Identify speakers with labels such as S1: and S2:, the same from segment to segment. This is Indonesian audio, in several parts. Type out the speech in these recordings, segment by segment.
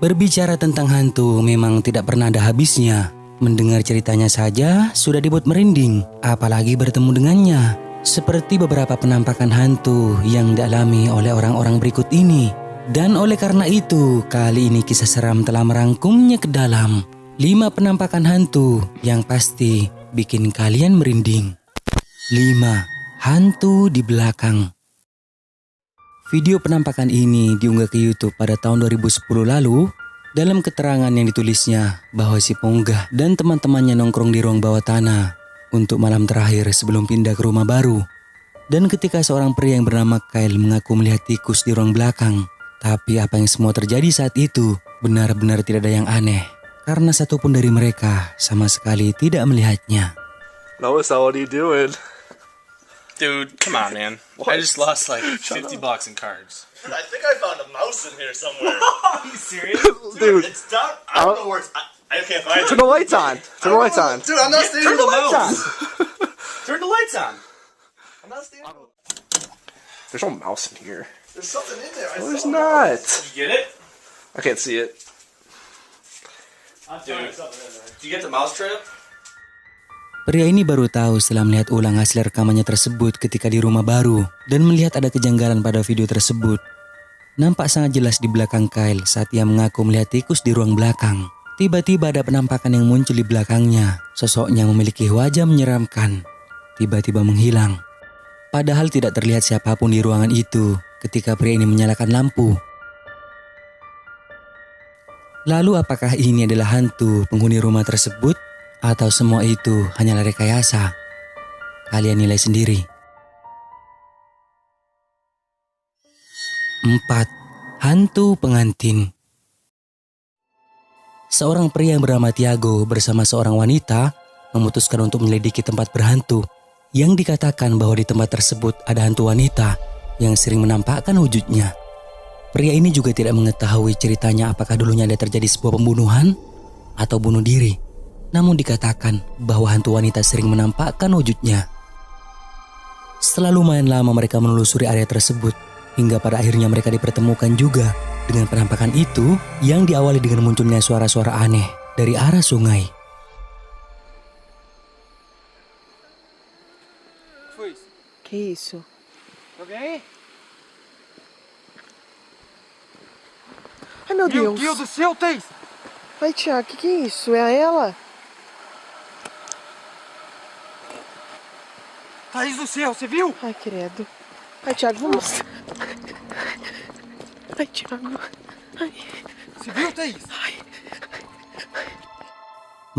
S1: Berbicara tentang hantu memang tidak pernah ada habisnya. Mendengar ceritanya saja sudah dibuat merinding, apalagi bertemu dengannya. Seperti beberapa penampakan hantu yang dialami oleh orang-orang berikut ini. Dan oleh karena itu, kali ini kisah seram telah merangkumnya ke dalam 5 penampakan hantu yang pasti bikin kalian merinding. 5. Hantu di belakang. Video penampakan ini diunggah ke YouTube pada tahun 2010 lalu. Dalam keterangan yang ditulisnya bahwa si Ponggah dan teman-temannya nongkrong di ruang bawah tanah untuk malam terakhir sebelum pindah ke rumah baru. Dan ketika seorang pria yang bernama Kyle mengaku melihat tikus di ruang belakang. Tapi apa yang semua terjadi saat itu benar-benar tidak ada yang aneh. Karena satupun dari mereka sama sekali tidak melihatnya.
S2: Noah, what are you doing?
S3: Dude, come on, man. I just lost like $50 in cards.
S4: I think I found a mouse in here somewhere.
S3: Are you serious?
S2: Dude,
S4: It's down. I don't know where it's. I can't find it.
S2: turn the lights on. Turn the lights on.
S4: Dude, I'm not standing
S3: Turn
S4: on
S3: the
S4: the
S3: lights
S4: mouse.
S3: Turn the lights on.
S4: I'm not standing.
S2: There's no mouse in here.
S4: There's something in there. I
S2: No, there's
S4: saw a
S2: not.
S4: mouse.
S3: You get it?
S2: I can't see it.
S4: I'm
S3: Dude.
S4: finding something in there.
S3: Did you get the mouse trap?
S1: Pria ini baru tahu setelah melihat ulang hasil rekamannya tersebut ketika di rumah baru dan melihat ada kejanggalan pada video tersebut. Nampak sangat jelas di belakang Kyle saat ia mengaku melihat tikus di ruang belakang. Tiba-tiba ada penampakan yang muncul di belakangnya. Sosoknya memiliki wajah menyeramkan. Tiba-tiba menghilang. Padahal tidak terlihat siapapun di ruangan itu ketika pria ini menyalakan lampu. Lalu apakah ini adalah hantu penghuni rumah tersebut? Atau semua itu hanyalah rekayasa? Kalian nilai sendiri. 4. Hantu pengantin. Seorang pria yang bernama Tiago bersama seorang wanita memutuskan untuk menyelidiki tempat berhantu yang dikatakan bahwa di tempat tersebut ada hantu wanita yang sering menampakkan wujudnya. Pria ini juga tidak mengetahui ceritanya apakah dulunya ada terjadi sebuah pembunuhan atau bunuh diri. Namun dikatakan bahwa hantu wanita sering menampakkan wujudnya. Setelah lumayan lama mereka menelusuri area tersebut, hingga pada akhirnya mereka dipertemukan juga dengan penampakan itu yang diawali dengan munculnya suara-suara aneh dari arah sungai.
S5: Que isso?
S6: Alguém?
S5: Ai, meu Deus.
S6: Deus do céu, Thaís!
S5: Ai, Tiago, que é isso? É ela?
S6: Thaís do céu, você viu?
S5: Ai, credo. Ai, Tiago, vamos. Ai, Tiago. Ai.
S6: Você viu, Thaís?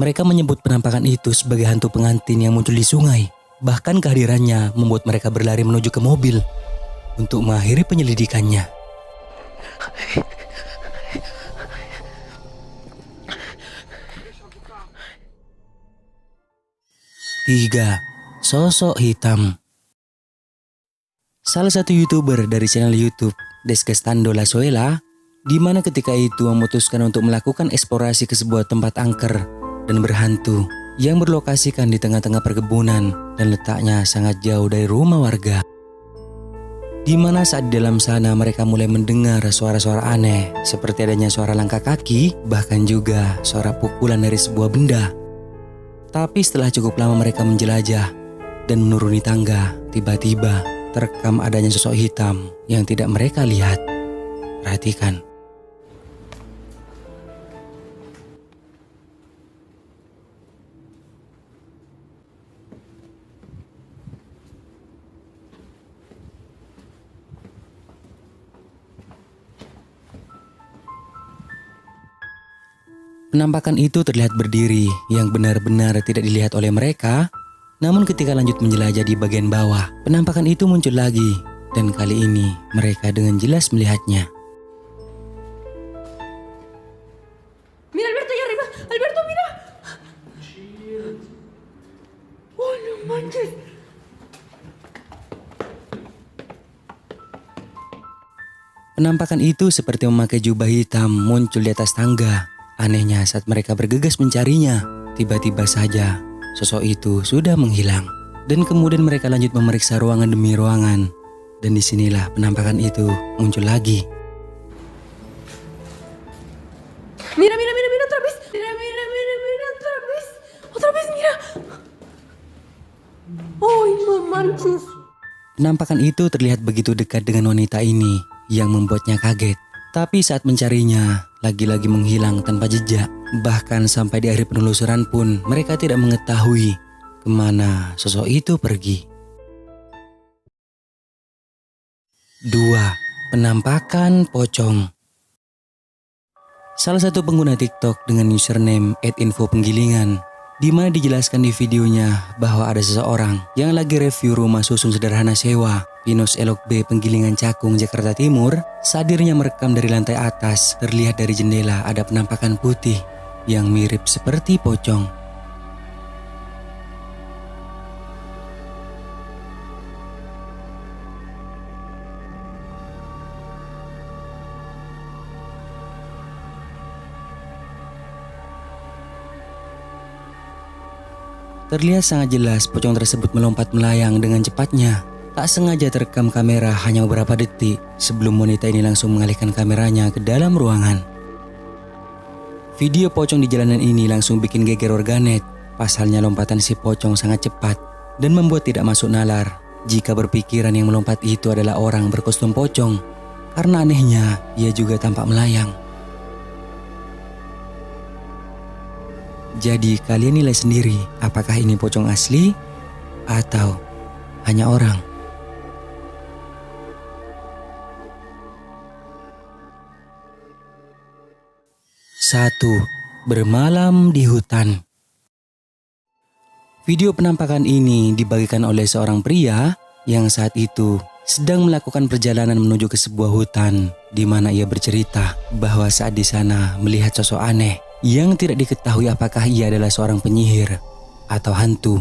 S1: Mereka menyebut penampakan itu sebagai hantu pengantin yang muncul di sungai. Bahkan kehadirannya membuat mereka berlari menuju ke mobil untuk mengakhiri penyelidikannya. Tiga, sosok hitam. Salah satu YouTuber dari channel YouTube Desgastando La Suela, di mana ketika itu memutuskan untuk melakukan eksplorasi ke sebuah tempat angker dan berhantu yang berlokasikan di tengah-tengah perkebunan dan letaknya sangat jauh dari rumah warga. Di mana saat di dalam sana mereka mulai mendengar suara-suara aneh seperti adanya suara langkah kaki, bahkan juga suara pukulan dari sebuah benda. Tapi setelah cukup lama mereka menjelajah dan menuruni tangga, tiba-tiba terekam adanya sosok hitam yang tidak mereka lihat. Perhatikan. Penampakan itu terlihat berdiri yang benar-benar tidak dilihat oleh mereka. Namun ketika lanjut menjelajah di bagian bawah, penampakan itu muncul lagi. Dan kali ini mereka dengan jelas melihatnya.
S7: Mira Alberto allá arriba. Alberto, mira. Oh, no manches.
S1: Penampakan itu seperti memakai jubah hitam muncul di atas tangga. Anehnya saat mereka bergegas mencarinya, tiba-tiba saja sosok itu sudah menghilang. Dan kemudian mereka lanjut memeriksa ruangan demi ruangan. Dan disinilah penampakan itu muncul lagi.
S7: Mira, mira, mira, mira otra vez. Mira, mira, mira, mira otra vez. Otra vez, mira. Ay, no manches.
S1: Penampakan itu terlihat begitu dekat dengan wanita ini yang membuatnya kaget. Tapi saat mencarinya, lagi-lagi menghilang tanpa jejak. Bahkan sampai di akhir penelusuran pun mereka tidak mengetahui kemana sosok itu pergi. 2. Penampakan pocong. Salah satu pengguna TikTok dengan username @infopenggilingan, di mana dijelaskan di videonya bahwa ada seseorang yang lagi review rumah susun sederhana sewa Pinus Elok B Penggilingan Cakung, Jakarta Timur. Saat dirinya merekam dari lantai atas, terlihat dari jendela ada penampakan putih yang mirip seperti pocong. Terlihat sangat jelas pocong tersebut melompat melayang dengan cepatnya. Tak sengaja terekam kamera hanya beberapa detik sebelum wanita ini langsung mengalihkan kameranya ke dalam ruangan. Video pocong di jalanan ini langsung bikin geger warganet. Pasalnya lompatan si pocong sangat cepat dan membuat tidak masuk nalar jika berpikiran yang melompat itu adalah orang berkostum pocong. Karena anehnya ia juga tampak melayang. Jadi kalian nilai sendiri apakah ini pocong asli atau hanya orang. Satu, bermalam di hutan. Video penampakan ini dibagikan oleh seorang pria yang saat itu sedang melakukan perjalanan menuju ke sebuah hutan, di mana ia bercerita bahwa saat di sana melihat sosok aneh yang tidak diketahui apakah ia adalah seorang penyihir atau hantu.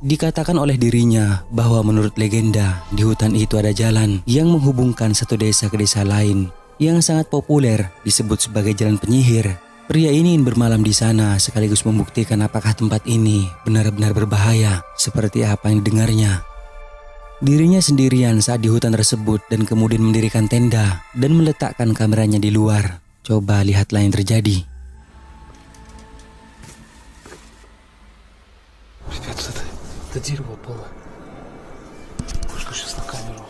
S1: Dikatakan oleh dirinya bahwa menurut legenda di hutan itu ada jalan yang menghubungkan satu desa ke desa lain yang sangat populer disebut sebagai jalan penyihir. Pria ini ingin bermalam di sana sekaligus membuktikan apakah tempat ini benar-benar berbahaya seperti apa yang didengarnya. Dirinya sendirian saat di hutan tersebut dan kemudian mendirikan tenda dan meletakkan kameranya di luar. Coba lihatlah yang terjadi.
S8: Это дерево было. Пушка сейчас на камеру.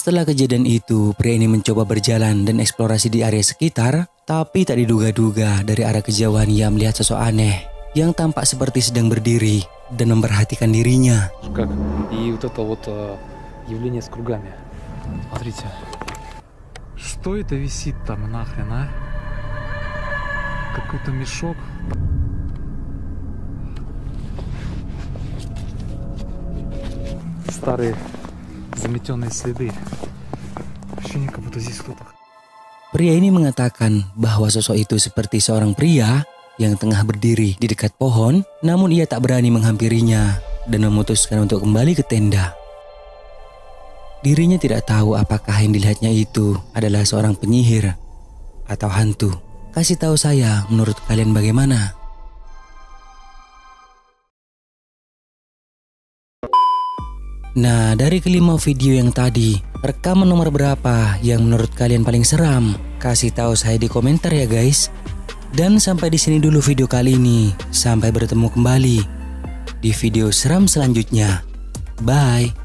S1: Setelah kejadian itu, pria ini mencoba berjalan dan eksplorasi di area sekitar, tapi tak diduga-duga dari arah kejauhan ia melihat sosok aneh yang tampak seperti sedang berdiri dan memperhatikan dirinya.
S8: Как? И вот это вот явление с кругами. Смотрите. Что это висит там нахрен, а? Какой-то мешок. Старые заметенные следы. Ощущение, как будто здесь кто-то.
S1: Pria ini mengatakan bahwa sosok itu seperti seorang pria yang tengah berdiri di dekat pohon, namun ia tak berani menghampirinya dan memutuskan untuk kembali ke tenda. Dirinya tidak tahu apakah yang dilihatnya itu adalah seorang penyihir atau hantu. Kasih tahu saya menurut kalian bagaimana? Nah, dari kelima video yang tadi, rekaman nomor berapa yang menurut kalian paling seram? Kasih tahu saya di komentar ya guys. Dan sampai di sini dulu video kali ini. Sampai bertemu kembali di video seram selanjutnya. Bye.